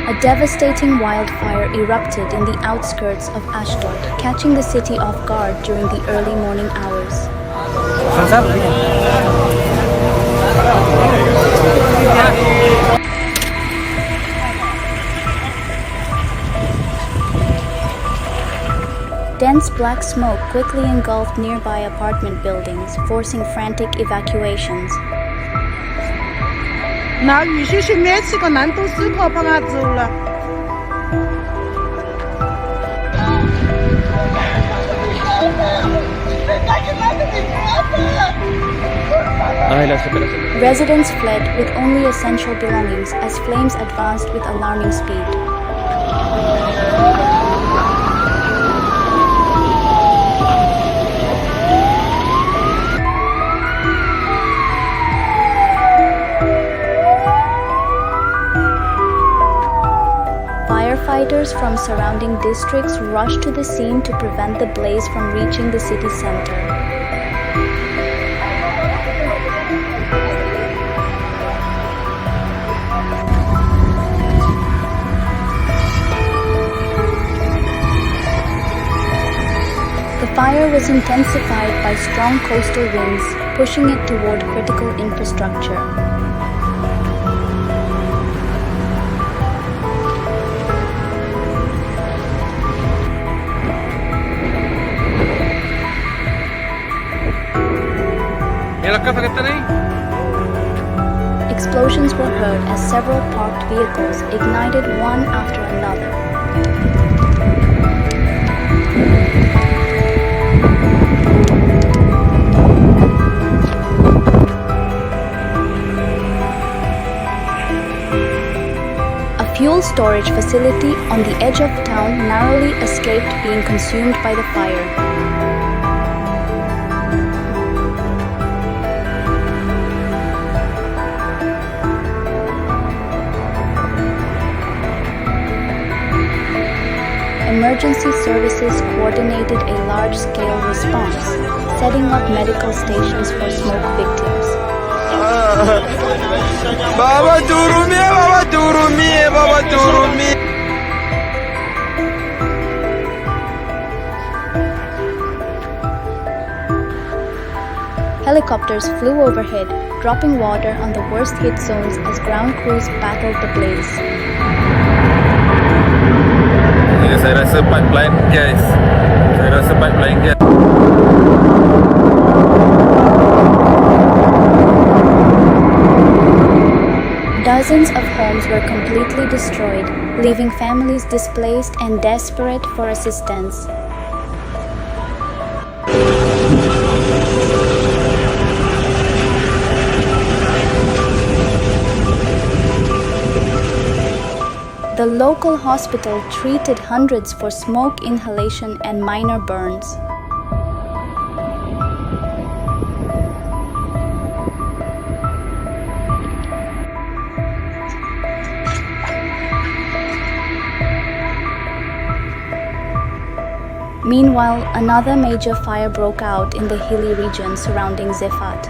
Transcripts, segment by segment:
A devastating wildfire erupted in the outskirts of Ashdod, catching the city off guard during the early morning hours. Dense black smoke quickly engulfed nearby apartment buildings, forcing frantic evacuations. Residents fled with only essential belongings as flames advanced with alarming speed. Firefighters from surrounding districts rushed to the scene to prevent the blaze from reaching the city center. The fire was intensified by strong coastal winds, pushing it toward critical infrastructure. Explosions were heard as several parked vehicles ignited one after another. A fuel storage facility on the edge of town narrowly escaped being consumed by the fire. Emergency services coordinated a large-scale response, setting up medical stations for smoke victims. Baba turumi, Baba turumi, Baba turumi. Helicopters flew overhead, dropping water on the worst-hit zones as ground crews battled the blaze. Saya rasa pipeline gas. Dozens of homes were completely destroyed, leaving families displaced and desperate for assistance. The local hospital treated hundreds for smoke inhalation and minor burns. Meanwhile, another major fire broke out in the hilly region surrounding Zefat.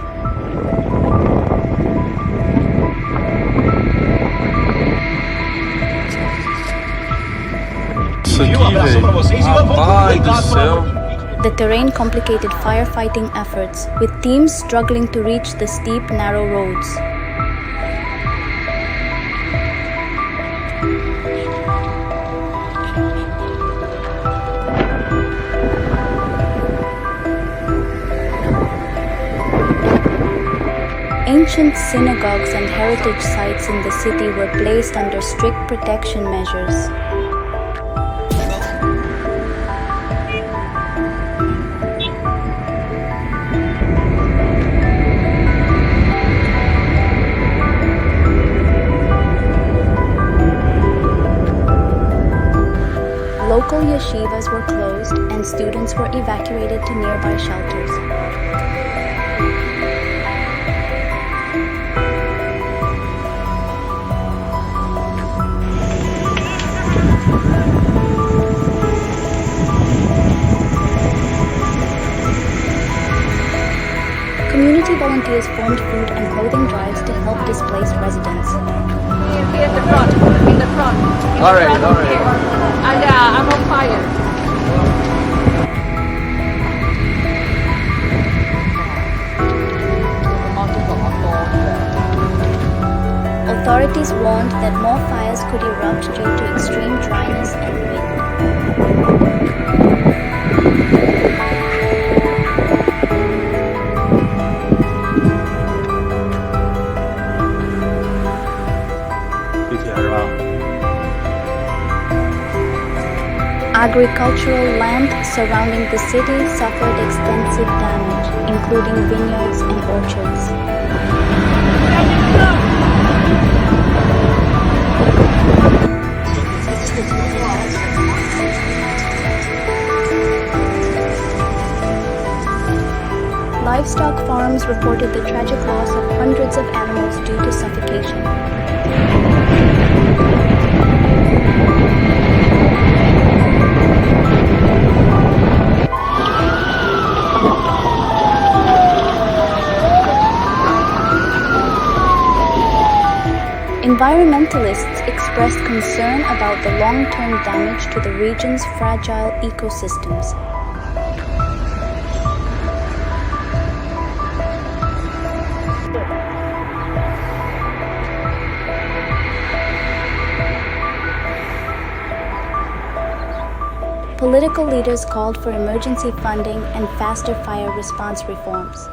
The terrain complicated firefighting efforts, with teams struggling to reach the steep, narrow roads. Ancient synagogues and heritage sites in the city were placed under strict protection measures. Local yeshivas were closed and students were evacuated to nearby shelters. community volunteers formed food and clothing drives to help displaced residents. Here in the front. All right. Here. And I'm on fire. Authorities warned that more fires could erupt due to extreme dryness and wind. Agricultural land surrounding the city suffered extensive damage, including vineyards and orchards. Livestock farms reported the tragic loss of hundreds of animals due to suffocation. Environmentalists expressed concern about the long-term damage to the region's fragile ecosystems. Political leaders called for emergency funding and faster fire response reforms.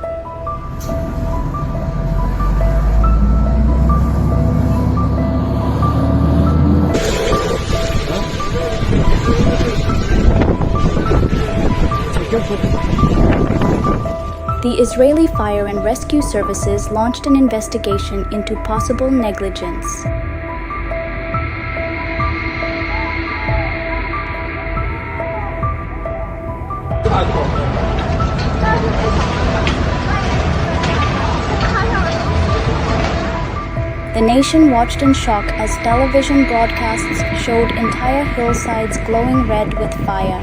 The Israeli Fire and Rescue Services launched an investigation into possible negligence. The nation watched in shock as television broadcasts showed entire hillsides glowing red with fire.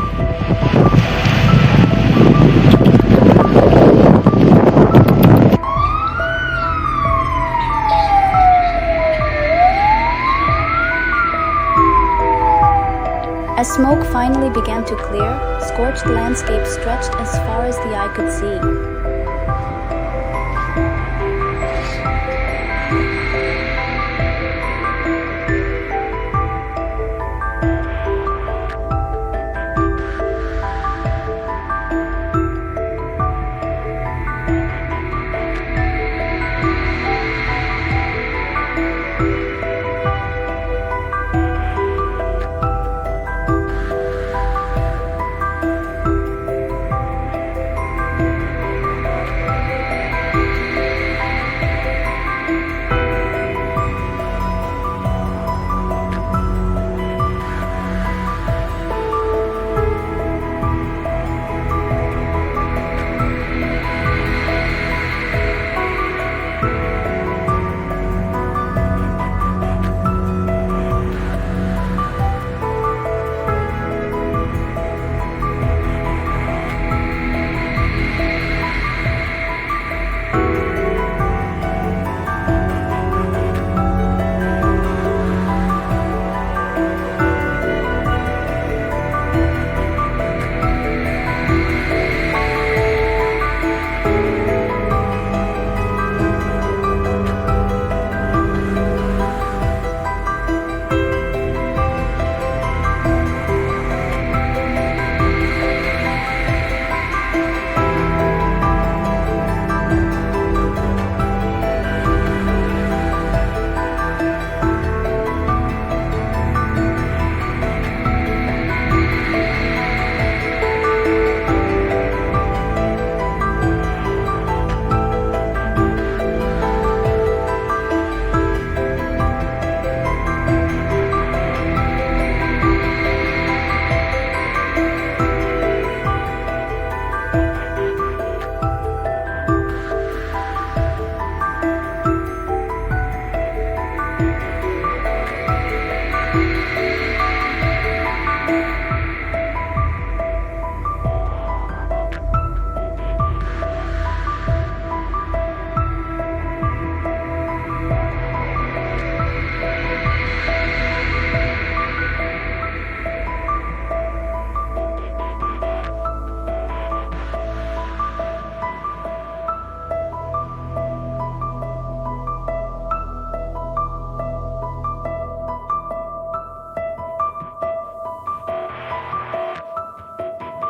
As smoke finally began to clear, scorched landscapes stretched as far as the eye could see.